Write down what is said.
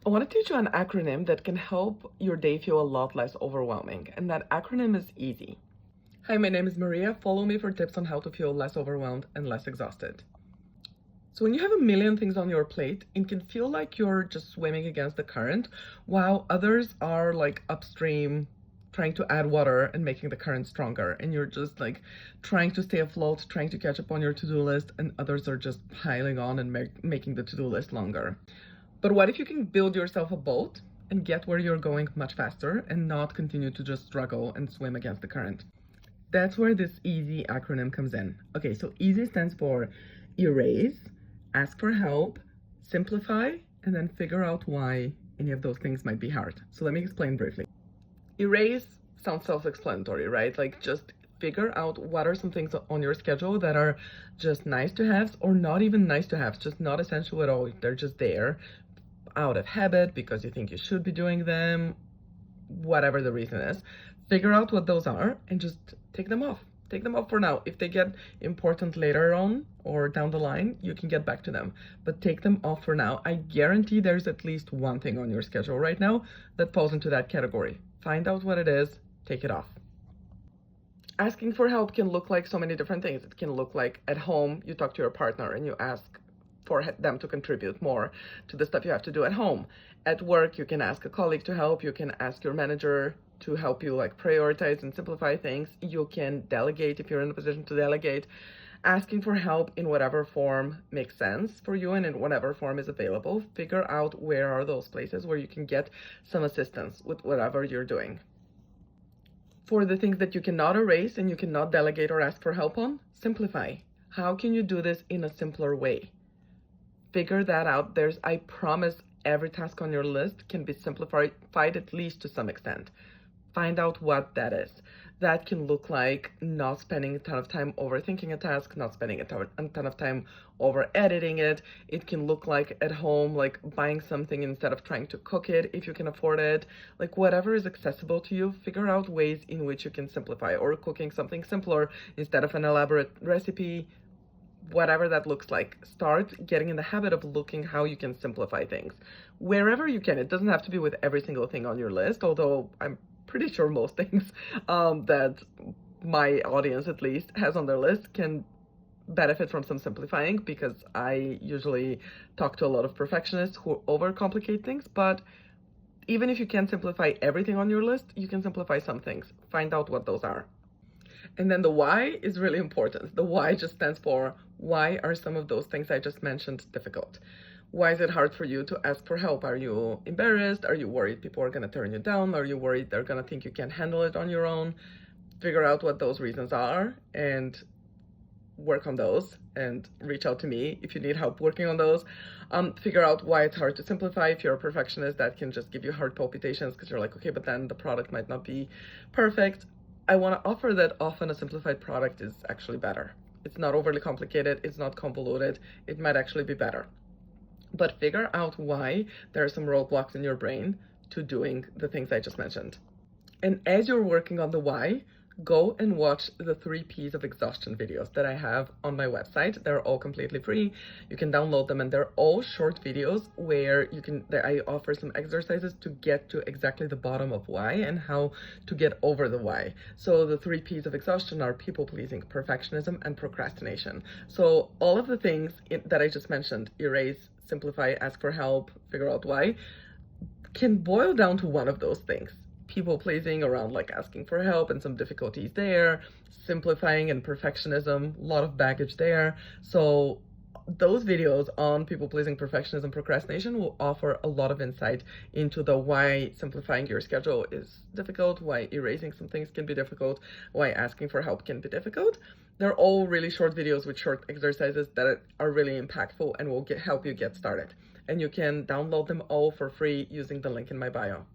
I want to teach you an acronym that can help your day feel a lot less overwhelming, and that acronym is EASY. Hi, my name is Maria. Follow me for tips on how to feel less overwhelmed and less exhausted. So when you have a million things on your plate, it can feel like you're just swimming against the current, while others are like upstream, trying to add water and making the current stronger. And you're just like trying to stay afloat, trying to catch up on your to-do list, and others are just piling on and making the to-do list longer. But what if you can build yourself a boat and get where you're going much faster and not continue to just struggle and swim against the current? That's where this EASY acronym comes in. Okay, so EASY stands for erase, ask for help, simplify, and then figure out why any of those things might be hard. So let me explain briefly. Erase sounds self-explanatory, right? Like just figure out what are some things on your schedule that are just nice to have or not even nice to have, just not essential at all. They're just there out of habit because you think you should be doing them, whatever the reason is. Figure out what those are and just take them off. Take them off for now. If they get important later on or down the line, you can get back to them. But take them off for now. I guarantee there's at least one thing on your schedule right now that falls into that category. Find out what it is, take it off. Asking for help can look like so many different things. It can look like at home, you talk to your partner and you ask for them to contribute more to the stuff you have to do at home. At work, you can ask a colleague to help. You can ask your manager to help you like prioritize and simplify things. You can delegate if you're in a position to delegate. Asking for help in whatever form makes sense for you and in whatever form is available. Figure out where are those places where you can get some assistance with whatever you're doing. For the things that you cannot erase and you cannot delegate or ask for help on, simplify. How can you do this in a simpler way? Figure that out. I promise every task on your list can be simplified at least to some extent. Find out what that is. That can look like not spending a ton of time overthinking a task, not spending a ton of time over editing it. It can look like at home, like buying something instead of trying to cook it if you can afford it. Like whatever is accessible to you, figure out ways in which you can simplify, or cooking something simpler instead of an elaborate recipe. Whatever that looks like, start getting in the habit of looking how you can simplify things wherever you can. It doesn't have to be with every single thing on your list, although I'm pretty sure most things that my audience at least has on their list can benefit from some simplifying, because I usually talk to a lot of perfectionists who overcomplicate things. But even if you can't simplify everything on your list, you can simplify some things. Find out what those are. And then the why is really important. The why just stands for, why are some of those things I just mentioned difficult? Why is it hard for you to ask for help? Are you embarrassed? Are you worried people are going to turn you down? Are you worried they're going to think you can't handle it on your own? Figure out what those reasons are and work on those, and reach out to me if you need help working on those. Figure out why it's hard to simplify. If you're a perfectionist, that can just give you heart palpitations because you're like, okay, but then the product might not be perfect. I want to offer that often a simplified product is actually better. It's not overly complicated, it's not convoluted, it might actually be better. But figure out why there are some roadblocks in your brain to doing the things I just mentioned. And as you're working on the why, go and watch the 3 Ps of exhaustion videos that I have on my website. They're all completely free. You can download them, and they're all short videos where I offer some exercises to get to exactly the bottom of why and how to get over the why. So the 3 Ps of exhaustion are people pleasing, perfectionism, and procrastination. So all of the things that I just mentioned, erase, simplify, ask for help, figure out why, can boil down to one of those things. People pleasing around like asking for help and some difficulties there, simplifying and perfectionism, a lot of baggage there. So those videos on people pleasing, perfectionism, procrastination will offer a lot of insight into the why simplifying your schedule is difficult, why erasing some things can be difficult, why asking for help can be difficult. They're all really short videos with short exercises that are really impactful and will help you get started. And you can download them all for free using the link in my bio.